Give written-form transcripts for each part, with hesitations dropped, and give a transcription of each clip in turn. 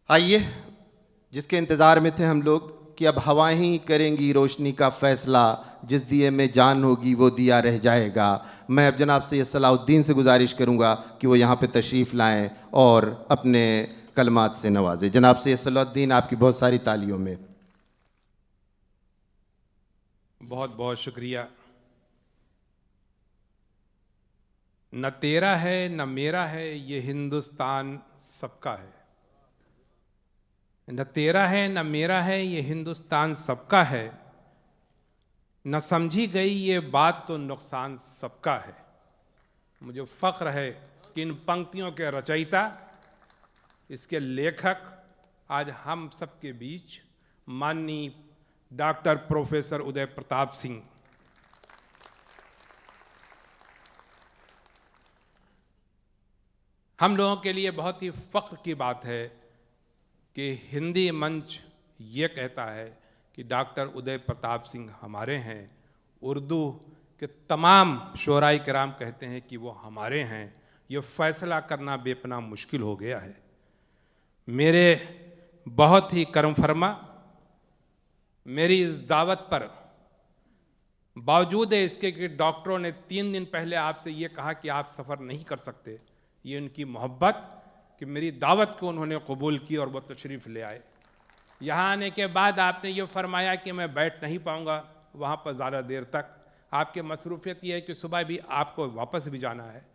आइए, जिसके इंतज़ार में थे हम लोग कि अब हवाएं ही करेंगी रोशनी का फ़ैसला, जिस दिए में जान होगी वो दिया रह जाएगा। मैं अब जनाब सैयद सलाहुद्दीन से गुजारिश करूंगा कि वो यहाँ पे तशरीफ़ लाएं और अपने कलमात से नवाजें। जनाब सैयद सलाहुद्दीन, आपकी बहुत सारी तालियों में। बहुत बहुत शुक्रिया। न तेरा है न मेरा है, ये हिंदुस्तान सबका है। न तेरा है न मेरा है, ये हिंदुस्तान सबका है। न समझी गई ये बात तो नुकसान सबका है। मुझे फ़ख्र है कि इन पंक्तियों के रचयिता, इसके लेखक आज हम सबके बीच माननीय डॉक्टर प्रोफेसर उदय प्रताप सिंह, हम लोगों के लिए बहुत ही फ़ख्र की बात है कि हिंदी मंच ये कहता है कि डॉक्टर उदय प्रताप सिंह हमारे हैं। उर्दू के तमाम शोराई किराम कहते हैं कि वो हमारे हैं। ये फैसला करना बेपनाह मुश्किल हो गया है। मेरे बहुत ही करम फरमा मेरी इस दावत पर बावजूद इसके कि डॉक्टरों ने 3 दिन पहले आपसे ये कहा कि आप सफ़र नहीं कर सकते, ये उनकी मोहब्बत कि मेरी दावत को उन्होंने कबूल की और वो तशरीफ़ ले आए। यहाँ आने के बाद आपने ये फरमाया कि मैं बैठ नहीं पाऊँगा वहाँ पर ज़्यादा देर तक, आपकी मसरूफ़ियत ये है कि सुबह भी आपको वापस भी जाना है।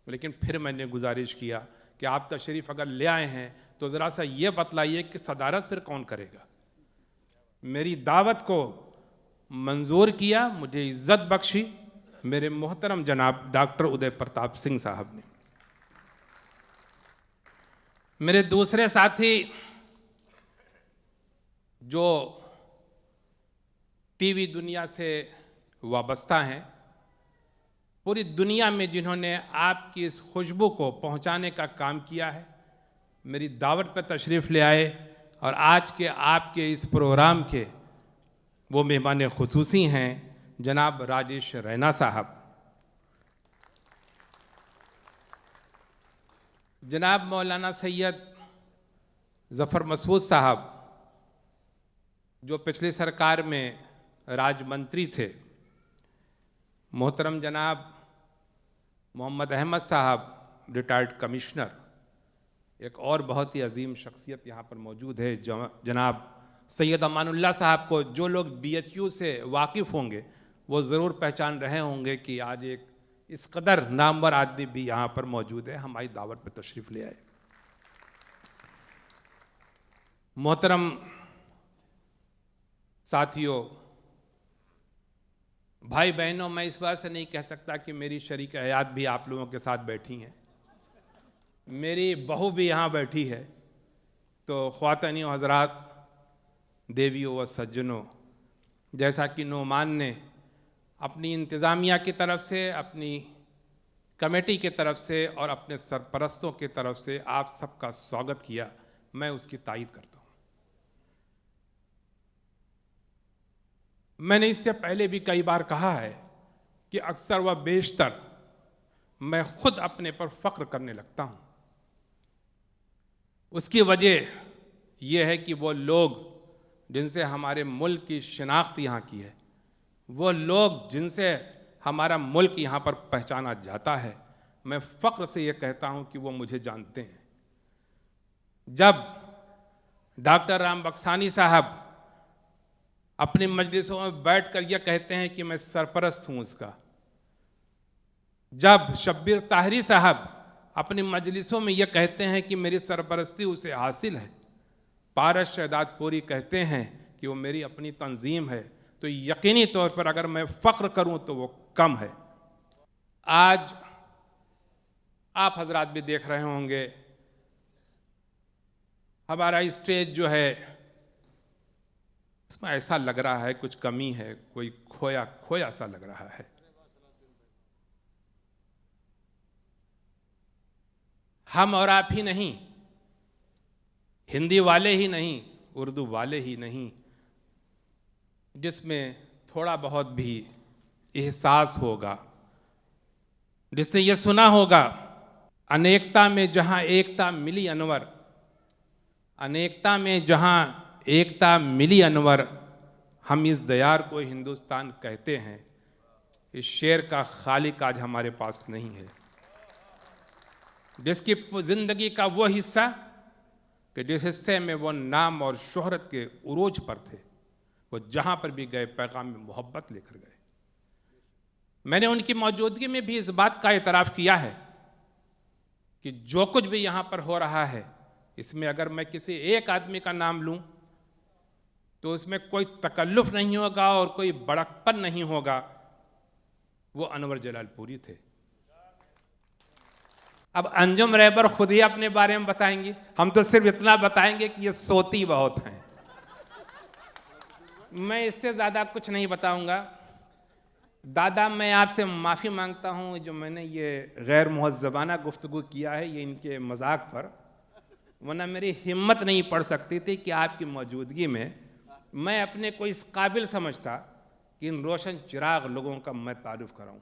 लेकिन फिर मैंने गुजारिश किया कि आप तशरीफ़ अगर ले आए हैं तो ज़रा सा ये बतलाइए कि सदारत फिर कौन करेगा। मेरी दावत को मंजूर किया, मुझे इज्जत बख्शी मेरे मोहतरम जनाब डॉक्टर उदय प्रताप सिंह साहब ने। मेरे दूसरे साथी जो टीवी दुनिया से वाबस्ता हैं, पूरी दुनिया में जिन्होंने आपकी इस खुशबू को पहुंचाने का काम किया है, मेरी दावत पर तशरीफ़ ले आए और आज के आपके इस प्रोग्राम के वो मेहमान खुसूसी हैं जनाब राजेश रैना साहब, जनाब मौलाना सैयद ज़फ़र मसूद साहब जो पिछली सरकार में राज्य मंत्री थे, मोहतरम जनाब मोहम्मद अहमद साहब रिटायर्ड कमिश्नर, एक और बहुत ही अजीम शख्सियत यहाँ पर मौजूद है जनाब सैयद अमानुल्लाह साहब को जो लोग BHU से वाकिफ़ होंगे वो ज़रूर पहचान रहे होंगे कि आज एक इस कदर नामवर आदमी भी यहाँ पर मौजूद है, हमारी दावत पर तशरीफ़ ले आए। मोहतरम साथियों, भाई बहनों, मैं इस बात से नहीं कह सकता कि मेरी शरीक हयात भी आप लोगों के साथ बैठी हैं, मेरी बहू भी यहाँ बैठी है। तो ख्वातानियों हज़रात, देवियों व सज्जनों, जैसा कि नोमान ने अपनी इंतज़ामिया की तरफ से, अपनी कमेटी की तरफ से और अपने सरपरस्तों की तरफ से आप सबका स्वागत किया, मैं उसकी तायीद करता हूँ। मैंने इससे पहले भी कई बार कहा है कि अक्सर व बेशतर मैं खुद अपने पर फ़ख्र करने लगता हूँ। उसकी वजह यह है कि वो लोग जिनसे हमारे मुल्क की शिनाख्त यहाँ की है, वो लोग जिनसे हमारा मुल्क यहाँ पर पहचाना जाता है, मैं फ़ख्र से ये कहता हूँ कि वो मुझे जानते हैं। जब डॉक्टर राम बख्शानी साहब अपनी मजलिसों में बैठकर यह कहते हैं कि मैं सरपरस्त हूँ उसका, जब शब्बीर ताहरी साहब अपनी मजलिसों में यह कहते हैं कि मेरी सरपरस्ती उसे हासिल है, पारस शहदादपुरी कहते हैं कि वो मेरी अपनी तंजीम है, तो यकीनी तौर पर अगर मैं फ़ख्र करूं तो वो कम है। आज आप हजरात भी देख रहे होंगे हमारा स्टेज जो है इसमें ऐसा लग रहा है कुछ कमी है, कोई खोया खोया सा लग रहा है। हम और आप ही नहीं, हिंदी वाले ही नहीं, उर्दू वाले ही नहीं, जिसमें थोड़ा बहुत भी एहसास होगा, जिसने ये सुना होगा अनेकता में जहां एकता मिली अनवर, अनेकता में जहां एकता मिली अनवर, हम इस दयार को हिंदुस्तान कहते हैं। इस शेर का खालिक आज हमारे पास नहीं है, जिसकी जिंदगी का वो हिस्सा कि जिस हिस्से में वो नाम और शोहरत के उरोज पर थे, वो जहां पर भी गए पैगाम में मोहब्बत लेकर गए। मैंने उनकी मौजूदगी में भी इस बात का इतराफ़ किया है कि जो कुछ भी यहाँ पर हो रहा है, इसमें अगर मैं किसी एक आदमी का नाम लूं तो उसमें कोई तकल्लुफ नहीं होगा और कोई बड़कपन नहीं होगा। वो अनवर जलालपुरी थे। अब अंजुम रहबर खुद ही अपने बारे में बताएंगी, हम तो सिर्फ इतना बताएंगे कि ये सोती बहुत हैं। मैं इससे ज़्यादा कुछ नहीं बताऊंगा। दादा, मैं आपसे माफ़ी मांगता हूँ जो मैंने ये गैर मुहज़्ज़बाना गुफ्तगू किया है, ये इनके मजाक पर, वरना मेरी हिम्मत नहीं पड़ सकती थी कि आपकी मौजूदगी में मैं अपने को इस काबिल समझता कि इन रोशन चिराग लोगों का मैं तारुफ कराऊं।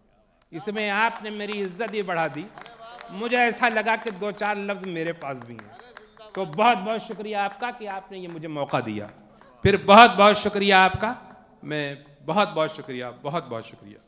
इसमें आपने मेरी इज्जत ही बढ़ा दी। मुझे ऐसा लगा कि दो चार लफ्ज़ मेरे पास भी हैं। तो बहुत बहुत शुक्रिया आपका कि आपने ये मुझे मौका दिया। फिर बहुत बहुत शुक्रिया आपका। मैं बहुत बहुत शुक्रिया, बहुत बहुत शुक्रिया।